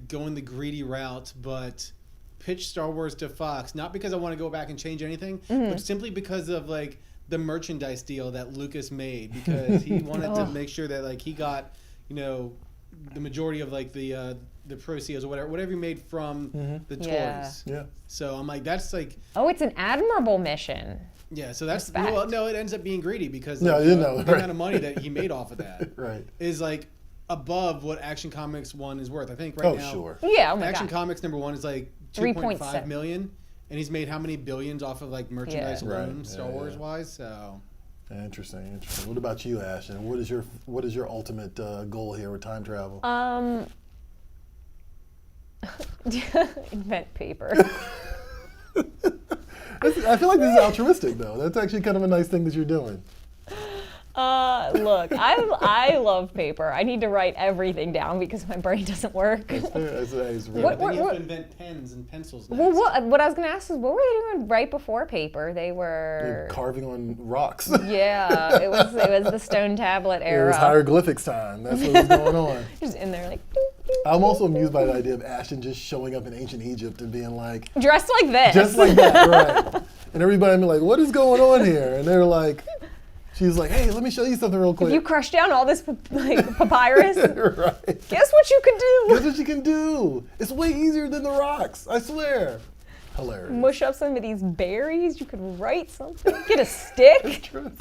going the greedy route, but pitch Star Wars to Fox, not because I want to go back and change anything, but simply because of like the merchandise deal that Lucas made, because he wanted to make sure that like he got, you know, the majority of like the proceeds or whatever he made from the toys. Yeah. So I'm like, that's like, Oh, it's an admirable mission. yeah. So that's Respect. well, no, it ends up being greedy because No, like, you know, the right. amount of money that he made off of that Right. is like above what Action Comics 1 is worth. I think right Oh, now. sure. Yeah, oh my Action God. Comics #1 is like 3.7 2.5 million, and he's made how many billions off of like merchandise Yeah. alone, Right. Star Yeah, Wars yeah. wise. So Interesting. What about you, Ashton? What is your ultimate goal here with time travel? Invent paper. I feel like this is altruistic, though. That's actually kind of a nice thing that you're doing. Look, I love paper. I need to write everything down because my brain doesn't work. It's really- What- then you have what- to invent pens and pencils. Next. Well, what I was going to ask is, what were they doing right before paper? They were, carving on rocks. yeah, it was the stone tablet It era. was hieroglyphics time. That's what was going on. Just in there like, ding, ding. I'm also amused by the idea of Ashton just showing up in ancient Egypt and being like, Dressed like this. just like that, right? And everybody be like, what is going on here? And they're like, she's like, hey, let me show you something real quick. You crushed down all this like papyrus. Right. Guess what you can do? Guess what you can do? It's way easier than the rocks, I swear. Hilarious. mush up some of these berries. You could write something. Get a stick. True.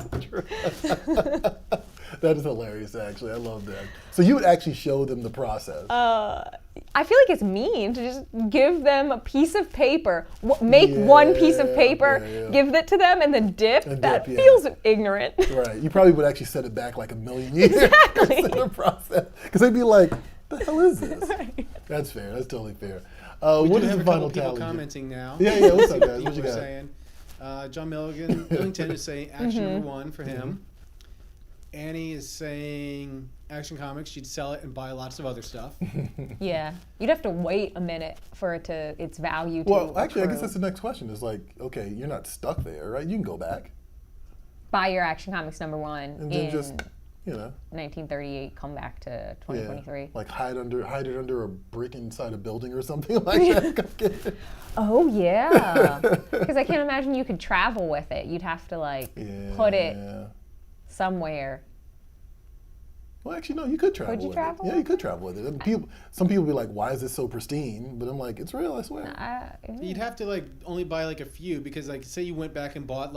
That is hilarious, actually. I love that. So you would actually show them the process. I feel like it's mean to just give them a piece of paper, make one piece of paper, give it to them, and then dip. That feels ignorant. Right. You probably would actually set it back like a million years. Exactly. In the process. Because they'd be like, the hell is this? Right. That's fair. That's totally fair. What is the final people tally? Commenting now. Yeah. What's up, guys? What you got? Saying, John Millington is saying action number 1 for him. Annie is saying Action Comics. She'd sell it and buy lots of other stuff. Yeah, you'd have to wait a minute for its value to. Well, actually, I accrue. guess that's the next question. Is like, okay, you're not stuck there, right? You can go back. Buy your Action Comics number 1 and then just, 1938. Come back to 2023. Yeah, like hide it under a brick inside a building or something like that. Oh yeah, because I can't imagine you could travel with it. You'd have to put it somewhere. Well, actually, no, you could travel Could you with travel it. Yeah, with you could travel with it. Some people be like, why is this so pristine? But I'm like, it's real, I swear. You'd have to only buy a few because say you went back and bought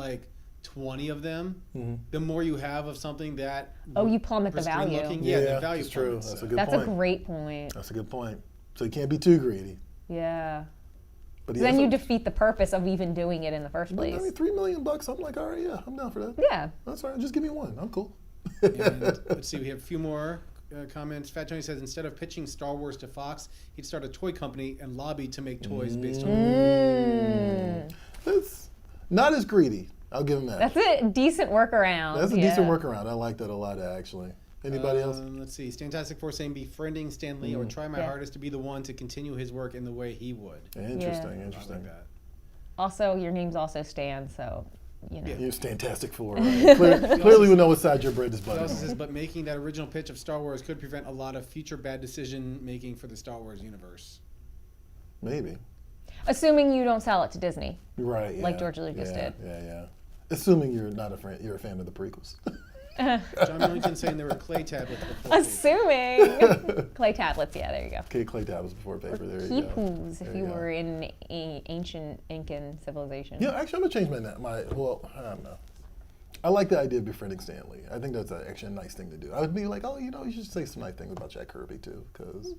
20 of them, the more you have of something that you plummet the value. The value that's true. That's a good point. That's a great point. That's a good point. So you can't be too greedy. Yeah. But then you defeat the purpose of even doing it in the first place. I mean, $3 million. I'm like, all right, yeah, I'm down for that. Yeah. That's all right. Just give me one. I'm cool. And let's see, we have a few more comments. Fat Tony says instead of pitching Star Wars to Fox, he'd start a toy company and lobby to make toys based on That's not as greedy. I'll give him that. That's a decent workaround. That's a decent workaround. I like that a lot, actually. Anybody else? Let's see. Stantastic Force saying befriending Stan Lee or try my hardest to be the one to continue his work in the way he would. Interesting. I like that. Also, your name's also Stan, so You're Stantastic Four. Right? Clearly, we know what side your bread is buttered. He also says, but making that original pitch of Star Wars could prevent a lot of future bad decision making for the Star Wars universe. Maybe. Assuming you don't sell it to Disney. Right. Yeah, like George Lucas did. Yeah. Assuming you're not you're a fan of the prequels. John Millington saying there were clay tablets before Assuming. Clay tablets, yeah, there you go. Okay, clay tablets before paper, there you go. Quipus, if you were in ancient Incan civilization. Yeah, actually, I'm going to change I don't know. I like the idea of befriending Stan Lee. I think that's actually a nice thing to do. I would be like, you should say some nice things about Jack Kirby, too, because...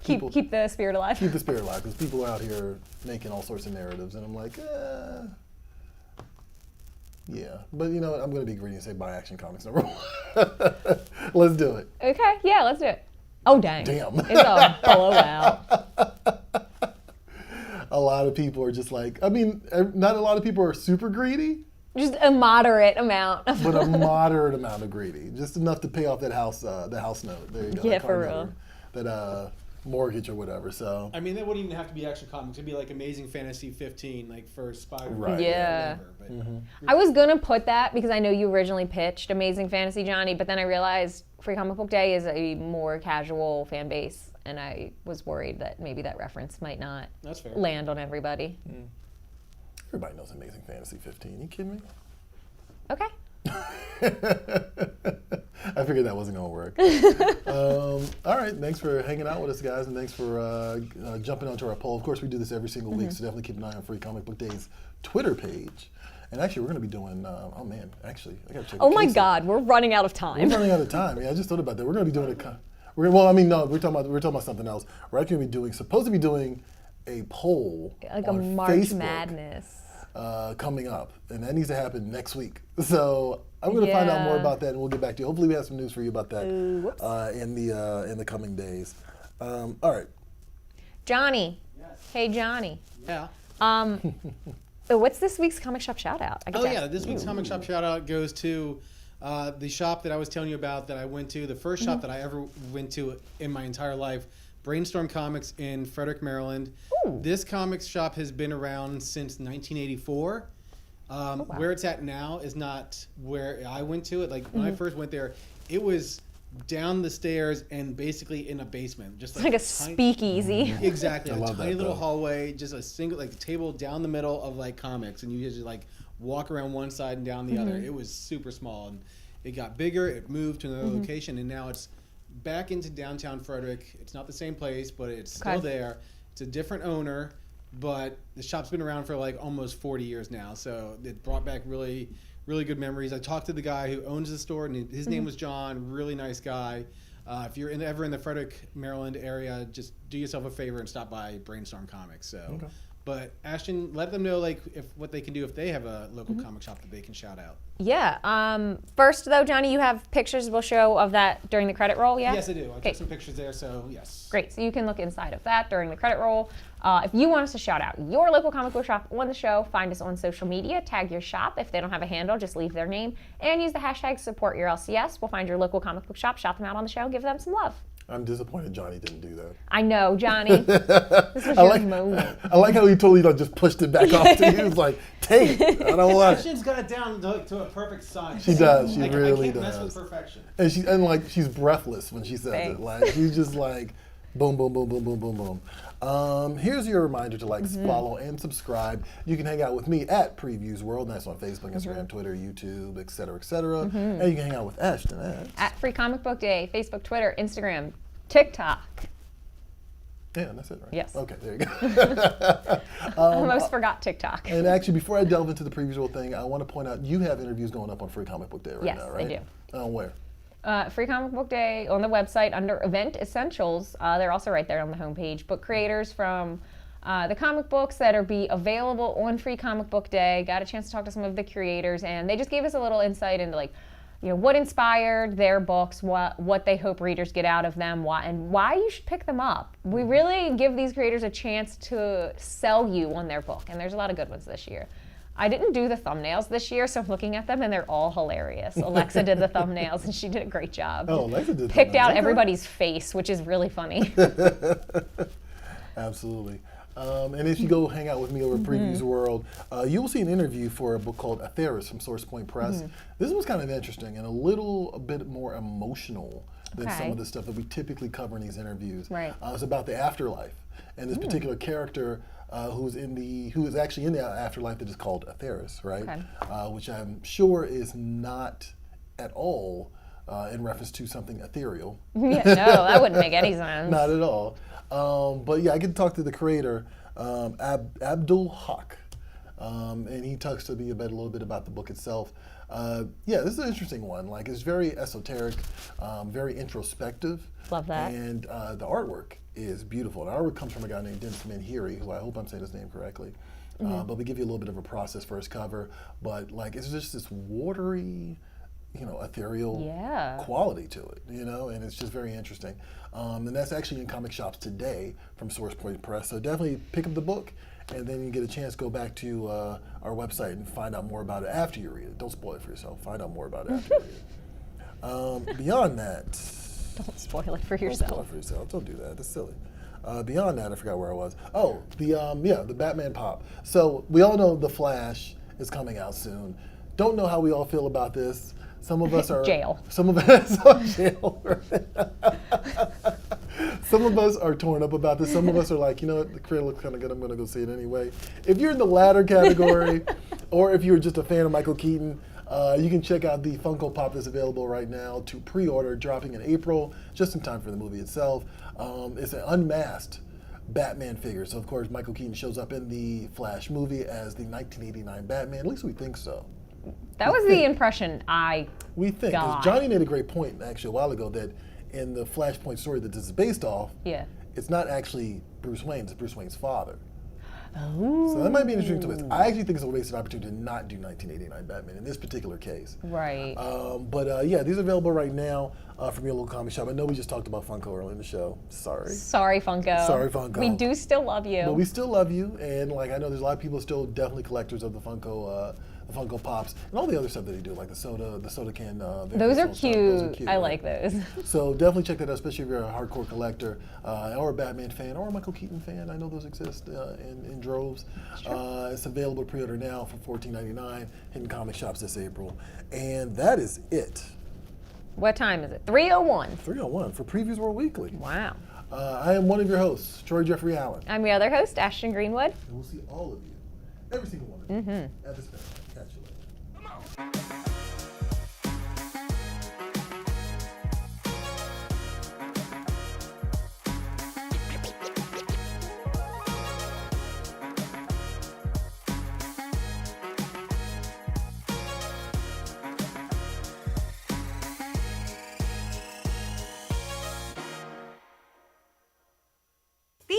Keep the spirit alive. Keep the spirit alive, because people are out here making all sorts of narratives, and I'm like, yeah. But you know what? I'm going to be greedy and say buy Action Comics number 1. Let's do it. Okay, yeah, let's do it. Oh, dang. Damn. It's a blowout. A lot of people are just like, not a lot of people are super greedy. Just a moderate amount. But a moderate amount of greedy. Just enough to pay off that house note. There you go. Yeah, for real. That mortgage or whatever. So that wouldn't even have to be Action Comics. It'd be like Amazing Fantasy 15, for Spider-Man. Right. Yeah. Whatever, I was gonna put that because I know you originally pitched Amazing Fantasy Johnny, but then I realized Free Comic Book Day is a more casual fan base, and I was worried that maybe that reference might not land on everybody. Everybody knows Amazing Fantasy 15. You kidding me? Okay. I figured that wasn't going to work. All right. Thanks for hanging out with us, guys, and thanks for jumping onto our poll. Of course, we do this every single week, so definitely keep an eye on Free Comic Book Day's Twitter page. And actually, we're going to be doing, I got to check. Oh my God, we're running out of time. We're running out of time. Yeah, I just thought about that. We're going to be doing we're talking about something else. We're actually going to be supposed to be doing a poll like on a March Facebook, Madness. Coming up, and that needs to happen next week. So I'm going to find out more about that, and we'll get back to you. Hopefully, we have some news for you about that in the coming days. All right, Johnny. Yes. Hey, Johnny. Yeah. What's this week's comic shop shout out? This week's comic shop shout out goes to the shop that I was telling you about that I went to, the first shop that I ever went to in my entire life. Brainstorm Comics in Frederick, Maryland. Ooh. This comics shop has been around since 1984. Where it's at now is not where I went to it. When I first went there, it was down the stairs and basically in a basement. Just like a speakeasy. Exactly. A tiny little hallway, just a single table down the middle of comics, and you just walk around one side and down the other. It was super small, and it got bigger. It moved to another location, and now it's back into downtown Frederick. It's not the same place, but it's still there. It's a different owner, but the shop's been around for like almost 40 years now, so it brought back really, really good memories. I talked to the guy who owns the store, and his name was John. Really nice guy. If you're ever in the Frederick, Maryland area, just do yourself a favor and stop by Brainstorm Comics. So. Okay. But Ashton, let them know like what they can do if they have a local comic shop that they can shout out. Yeah. First though, Johnny, you have pictures we'll show of that during the credit roll, yeah? Yes, I do. I took some pictures there, so yes. Great. So you can look inside of that during the credit roll. If you want us to shout out your local comic book shop on the show, find us on social media, tag your shop. If they don't have a handle, just leave their name and use the hashtag #SupportYourLCS. We'll find your local comic book shop, shout them out on the show, give them some love. I'm disappointed Johnny didn't do that. I know, Johnny. This was your moment. I like how he totally just pushed it back off to you. He was like, take it. I don't want it. Ashton's got it down to a perfect science. She does. She really I can't does. mess with perfection. And she's breathless when she says it. Like she's just like boom, boom, boom, boom, boom, boom, boom. Here's your reminder to follow and subscribe. You can hang out with me at PREVIEWSworld. That's on Facebook, Instagram, Twitter, YouTube, et cetera, et cetera. And you can hang out with Ashton at Free Comic Book Day, Facebook, Twitter, Instagram, TikTok. Yeah, that's it, right? Yes. Okay, there you go. I almost forgot TikTok. And actually, before I delve into the PREVIEWSworld thing, I want to point out you have interviews going up on Free Comic Book Day right now, right? Yes, I do. Where? Free Comic Book Day on the website under Event Essentials. They're also right there on the homepage. Book creators from the comic books that are be available on Free Comic Book Day. Got a chance to talk to some of the creators, and they just gave us a little insight into what inspired their books, what they hope readers get out of them, why you should pick them up. We really give these creators a chance to sell you on their book, and there's a lot of good ones this year. I didn't do the thumbnails this year, so I'm looking at them, and they're all hilarious. Alexa did the thumbnails, and she did a great job. Oh, Alexa did Picked out everybody's face, which is really funny. Absolutely. And if you go hang out with me over at PREVIEWSworld, you will see an interview for a book called Atheris from Source Point Press. This was kind of interesting and a bit more emotional than some of the stuff that we typically cover in these interviews. Right. It's about the afterlife and this particular character who is actually in the afterlife that is called Atheris, right? Okay. Which I'm sure is not at all in reference to something ethereal. Yeah, no, that wouldn't make any sense. Not at all. But yeah, I get to talk to the creator, Abdul Haq, and he talks to me a little bit about the book itself. Yeah, this is an interesting one. Like, it's very esoteric, very introspective. Love that. And the artwork is beautiful. The artwork comes from a guy named Dennis Manhiri, who I hope I'm saying his name correctly. But we give you a little bit of a process for his cover. But like, it's just this watery, ethereal quality to it, and it's just very interesting. And that's actually in comic shops today from Source Point Press. So definitely pick up the book, and then you get a chance to go back to our website and find out more about it after you read it. Don't spoil it for yourself. Find out more about it after you read it. Beyond that, don't spoil it for yourself. Don't spoil it for yourself. Don't do that. That's silly. Beyond that, I forgot where I was. Oh, the Batman Pop. So we all know The Flash is coming out soon. Don't know how we all feel about this. Some of us are jail. Some of us are jail. Some of us are torn up about this. Some of us are like, you know what, the creator looks kind of good. I'm going to go see it anyway. If you're in the latter category, or if you're just a fan of Michael Keaton, you can check out the Funko Pop that's available right now to pre-order, dropping in April, just in time for the movie itself. It's an unmasked Batman figure. So of course, Michael Keaton shows up in the Flash movie as the 1989 Batman. At least we think so. That was the impression I We think. 'Cause Johnny made a great point actually a while ago that in the Flashpoint story that this is based off, it's not actually Bruce Wayne, it's Bruce Wayne's father. Oh. So that might be an interesting twist. I actually think it's a wasted opportunity to not do 1989 Batman in this particular case. Right. But yeah, these are available right now from your local comic shop. I know we just talked about Funko earlier in the show. Sorry. Sorry, Funko. Sorry, Funko. We do still love you. But we still love you, and like I know there's a lot of people still definitely collectors of the Funko Pops and all the other stuff that they do, like the soda can. Those are cute. I right? like those. So definitely check that out, especially if you're a hardcore collector or a Batman fan or a Michael Keaton fan. I know those exist in droves. It's available to pre-order now for $14.99 in comic shops this April, and that is it. What time is it? 3:01. 3:01 for PREVIEWSworld Weekly. Wow. I am one of your hosts, Troy Jeffrey Allen. I'm your other host, Ashton Greenwood. And we'll see all of you, every single one of you, at this event. Catch you later.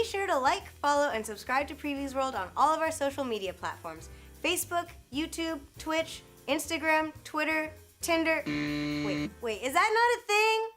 sure to like, follow, and subscribe to Previews World on all of our social media platforms: Facebook, YouTube, Twitch, Instagram, Twitter, Tinder. Wait, is that not a thing?